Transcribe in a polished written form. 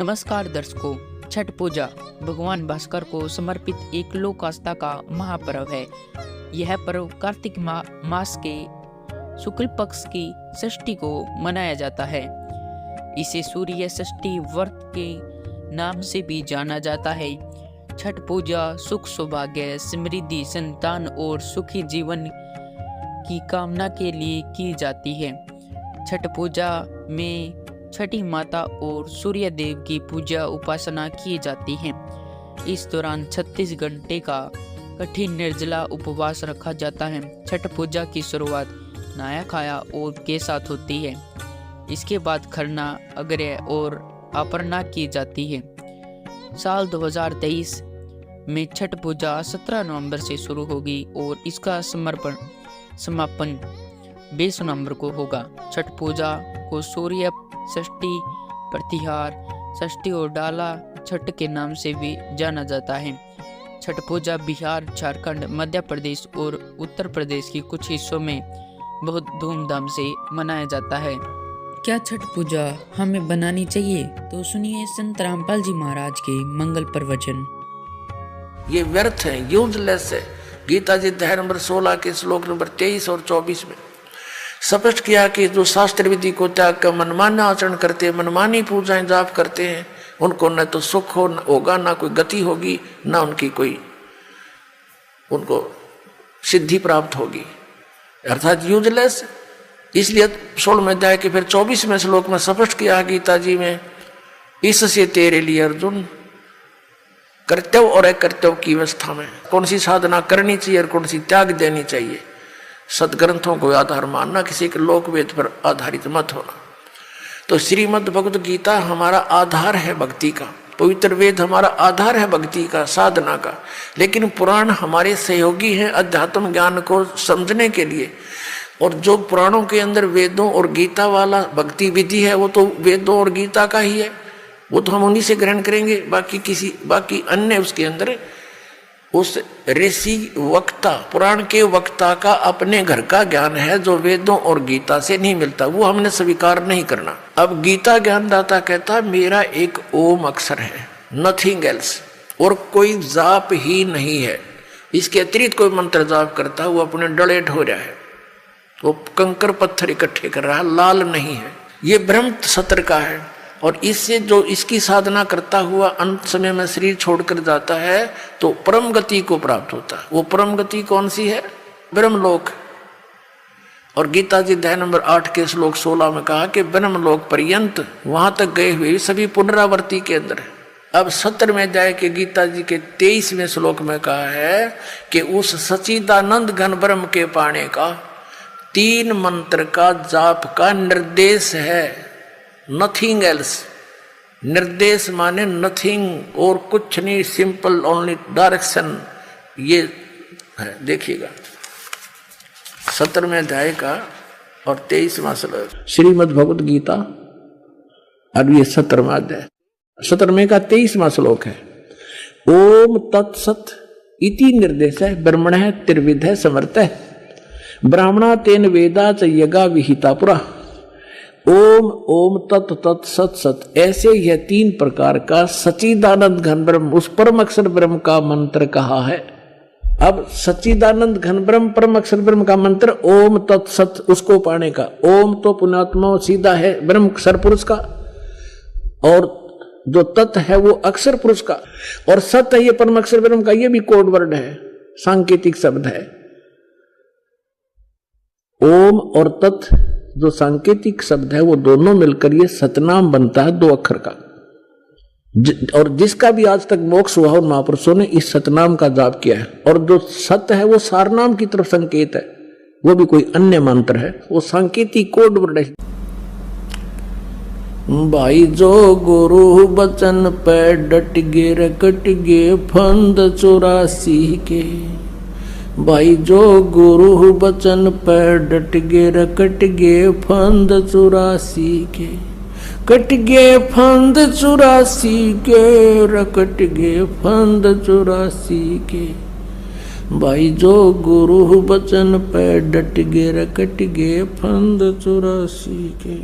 नमस्कार दर्शकों, छठ पूजा भगवान भास्कर को समर्पित एक लोक आस्था का महापर्व है। यह पर्व कार्तिक मास के शुक्ल पक्ष की षष्ठी को मनाया जाता है। इसे सूर्य षष्ठी व्रत के नाम से भी जाना जाता है। छठ पूजा सुख सौभाग्य समृद्धि संतान और सुखी जीवन की कामना के लिए की जाती है। छठ पूजा में छठी माता और सूर्य देव की पूजा उपासना की जाती है। इस दौरान 36 घंटे का कठिन निर्जला उपवास रखा जाता है। छठ पूजा की शुरुआत नहाया खाया और के साथ होती है। इसके बाद खरना अग्रह और अपरना की जाती है। साल 2023 में छठ पूजा 17 नवंबर से शुरू होगी और इसका समापन 20 नवंबर को होगा। छठ पूजा को सूर्य षष्ठी, प्रतिहार षष्ठी और डाला छठ के नाम से भी जाना जाता है। छठ पूजा बिहार, झारखंड, मध्य प्रदेश और उत्तर प्रदेश की कुछ हिस्सों में बहुत धूमधाम से मनाया जाता है। क्या छठ पूजा हमें बनानी चाहिए? तो सुनिए संत रामपाल जी महाराज के मंगल प्रवचन। ये व्यर्थ है, यूजलेस है। गीता जी अध्याय नंबर 16 के श्लोक नंबर 23 और 24 में स्पष्ट किया कि जो शास्त्र विधि को त्याग कर मनमाना आचरण करते हैं, मनमानी पूजाएं जाप करते हैं, उनको न तो सुख होगा, ना कोई गति होगी, ना उनकी कोई उनको सिद्धि प्राप्त होगी, अर्थात यूजलेस। इसलिए 16वें अध्याय के फिर 24वें श्लोक में स्पष्ट किया गीता जी में, इससे तेरे लिए अर्जुन कर्तव्य और अकर्तव्य की अवस्था में कौन सी साधना करनी चाहिए और कौन सी त्याग देनी चाहिए। सदग्रंथों को आधार मानना, किसी के लोक वेद पर आधारित मत होना। तो श्रीमद् भगवत गीता हमारा आधार है भक्ति का, पवित्र वेद हमारा आधार है भक्ति का, साधना का। लेकिन पुराण हमारे सहयोगी हैं अध्यात्म ज्ञान को समझने के लिए। और जो पुराणों के अंदर वेदों और गीता वाला भक्ति विधि है, वो तो वेदों और गीता का ही है, वो तो हम उन्हीं से ग्रहण करेंगे। बाकी अन्य उसके अंदर उस ऋषि वक्ता, पुराण के वक्ता का अपने घर का ज्ञान है जो वेदों और गीता से नहीं मिलता, वो हमने स्वीकार नहीं करना। अब गीता ज्ञानदाता कहता मेरा एक ओम अक्षर है, नथिंग एल्स, और कोई जाप ही नहीं है। इसके अतिरिक्त कोई मंत्र जाप करता है वो अपने डले ढो रहा है, वो कंकर पत्थर इकट्ठे कर रहा है, लाल नहीं है। ये ब्रह्म सत्र का है। और इससे जो इसकी साधना करता हुआ अंत समय में शरीर छोड़कर जाता है तो परम गति को प्राप्त होता है। वो परम गति कौन सी है? ब्रह्मलोक। और गीता जी अध्याय नंबर 8 के श्लोक 16 में कहा कि ब्रह्मलोक पर्यंत वहां तक गए हुए सभी पुनरावृत्ति के अंदर है। अब 17वें अध्याय के गीता जी के 23वें श्लोक में कहा है कि उस सच्चिदानंद घन ब्रह्म के पाने का 3 मंत्र का जाप का निर्देश है, नथिंग एल्स। निर्देश माने नथिंग और कुछ नहीं, सिंपल ओनली डायरेक्शन। ये है, देखिएगा 17वें अध्याय का और 23वां श्लोक श्रीमद् भगवत गीता। अब ये 17वां अध्याय, 17वें का 23वां श्लोक है। ओम तत्सत इति निर्देश है ब्रह्मण है त्रिविध है समर्थ है ब्राह्मणा तेन वेदा च यज्ञा विहिता पुरा। ओम ओम तत् तत् सत सत, ऐसे यह 3 प्रकार का सच्चिदानंद घन ब्रह्म, उस परम अक्षर ब्रह्म का मंत्र कहा है। अब सच्चिदानंद घन ब्रह्म परम अक्षर ब्रह्म का मंत्र ओम तत् सत, उसको पाने का। ओम तो पुण्यात्मा सीधा है ब्रह्म अक्षर पुरुष का, और जो तत् है वो अक्षर पुरुष का, और सत है ये परम अक्षर ब्रह्म का। ये भी कोड वर्ड है, सांकेतिक शब्द है। ओम और तत् जो सांकेतिक शब्द है वो दोनों मिलकर ये सतनाम बनता है, 2 अक्षर का। और जिसका भी आज तक मोक्ष हुआ उन महापुरुषों ने इस सतनाम का जाप किया है। और जो सत्य है वो सारनाम की तरफ संकेत है, वो भी कोई अन्य मंत्र है, वो सांकेतिक कोड वर्ड है। भाई जो गुरु बचन पे डट गे रकट गे फंद 84 के। भाई जो गुरु बचन पर डट गे रकट गे फंद 84 के। कट गे फंद 84 के, रकट गे फंद 84 के। भाई जो गुरु बचन पर डट गे रकट गे फंद 84 के।